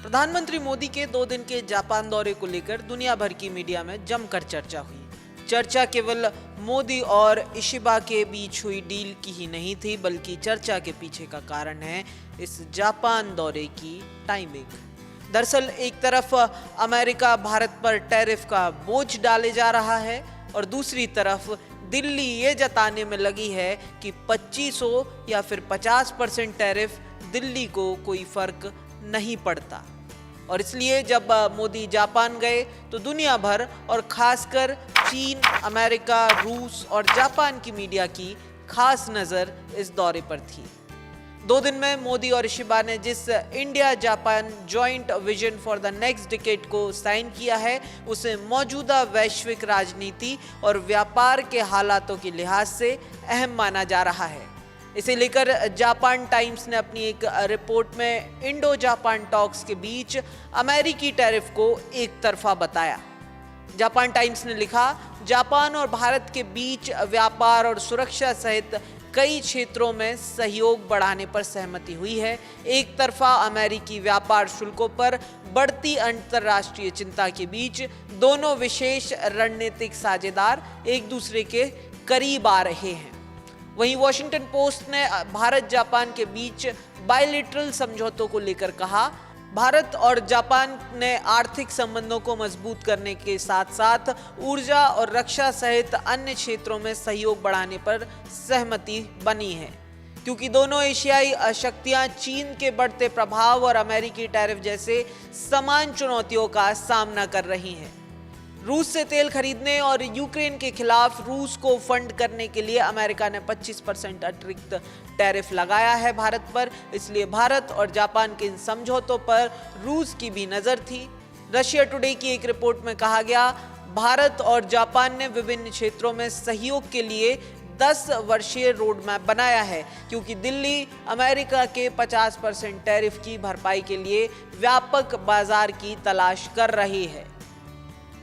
प्रधानमंत्री मोदी के 2 दिन के जापान दौरे को लेकर दुनिया भर की मीडिया में जमकर चर्चा हुई। चर्चा केवल मोदी और इशिबा के बीच हुई डील की ही नहीं थी, बल्कि चर्चा के पीछे का कारण है इस जापान दौरे की टाइमिंग। दरअसल एक तरफ अमेरिका भारत पर टैरिफ का बोझ डाले जा रहा है और दूसरी तरफ दिल्ली ये जताने में लगी है कि 2500 या फिर 50% टैरिफ दिल्ली को कोई फर्क नहीं पड़ता। और इसलिए जब मोदी जापान गए तो दुनिया भर और खासकर चीन, अमेरिका, रूस और जापान की मीडिया की खास नज़र इस दौरे पर थी। 2 दिन में मोदी और इशिबा ने जिस India Japan joint vision for the next decade को साइन किया है, उसे मौजूदा वैश्विक राजनीति और व्यापार के हालातों के लिहाज से अहम माना जा रहा है। इसे लेकर जापान टाइम्स ने अपनी एक रिपोर्ट में इंडो जापान टॉक्स के बीच अमेरिकी टैरिफ को एक तरफा बताया। जापान टाइम्स ने लिखा, जापान और भारत के बीच व्यापार और सुरक्षा सहित कई क्षेत्रों में सहयोग बढ़ाने पर सहमति हुई है। एक तरफा अमेरिकी व्यापार शुल्कों पर बढ़ती अंतर्राष्ट्रीय चिंता के बीच दोनों विशेष रणनीतिक साझेदार एक दूसरे के करीब आ रहे हैं। वहीं वॉशिंगटन पोस्ट ने भारत जापान के बीच बायलैटरल समझौतों को लेकर कहा, भारत और जापान ने आर्थिक संबंधों को मजबूत करने के साथ साथ ऊर्जा और रक्षा सहित अन्य क्षेत्रों में सहयोग बढ़ाने पर सहमति बनी है, क्योंकि दोनों एशियाई शक्तियां चीन के बढ़ते प्रभाव और अमेरिकी टैरिफ जैसे समान चुनौतियों का सामना कर रही हैं। रूस से तेल खरीदने और यूक्रेन के खिलाफ रूस को फंड करने के लिए अमेरिका ने 25% अतिरिक्त टैरिफ लगाया है भारत पर। इसलिए भारत और जापान के इन समझौतों पर रूस की भी नज़र थी। रशिया टुडे की एक रिपोर्ट में कहा गया, भारत और जापान ने विभिन्न क्षेत्रों में सहयोग के लिए 10 वर्षीय रोड मैप बनाया है, क्योंकि दिल्ली अमेरिका के 50% टैरिफ की भरपाई के लिए व्यापक बाजार की तलाश कर रही है।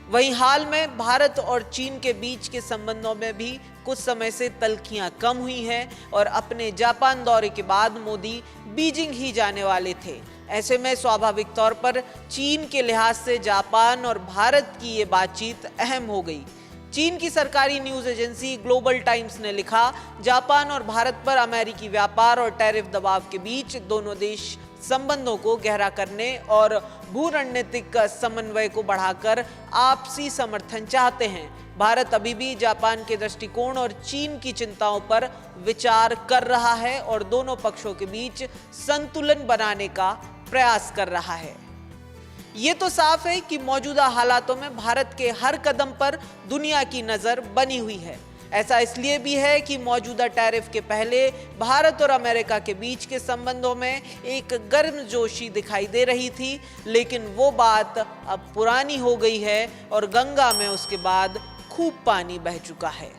वहीं हाल में भारत और चीन के बीच के संबंधों में भी कुछ समय से तल्खियां कम हुई हैं और अपने जापान दौरे के बाद मोदी बीजिंग ही जाने वाले थे। ऐसे में स्वाभाविक तौर पर चीन के लिहाज से जापान और भारत की ये बातचीत अहम हो गई। चीन की सरकारी न्यूज एजेंसी ग्लोबल टाइम्स ने लिखा, जापान और भारत पर अमेरिकी व्यापार और टैरिफ दबाव के बीच दोनों देश संबंधों को गहरा करने और भू रणनीतिक समन्वय को बढ़ाकर आपसी समर्थन चाहते हैं। भारत अभी भी जापान के दृष्टिकोण और चीन की चिंताओं पर विचार कर रहा है और दोनों पक्षों के बीच संतुलन बनाने का प्रयास कर रहा है। ये तो साफ है कि मौजूदा हालातों में भारत के हर कदम पर दुनिया की नज़र बनी हुई है। ऐसा इसलिए भी है कि मौजूदा टैरिफ के पहले भारत और अमेरिका के बीच के संबंधों में एक गर्मजोशी दिखाई दे रही थी, लेकिन वो बात अब पुरानी हो गई है और गंगा में उसके बाद खूब पानी बह चुका है।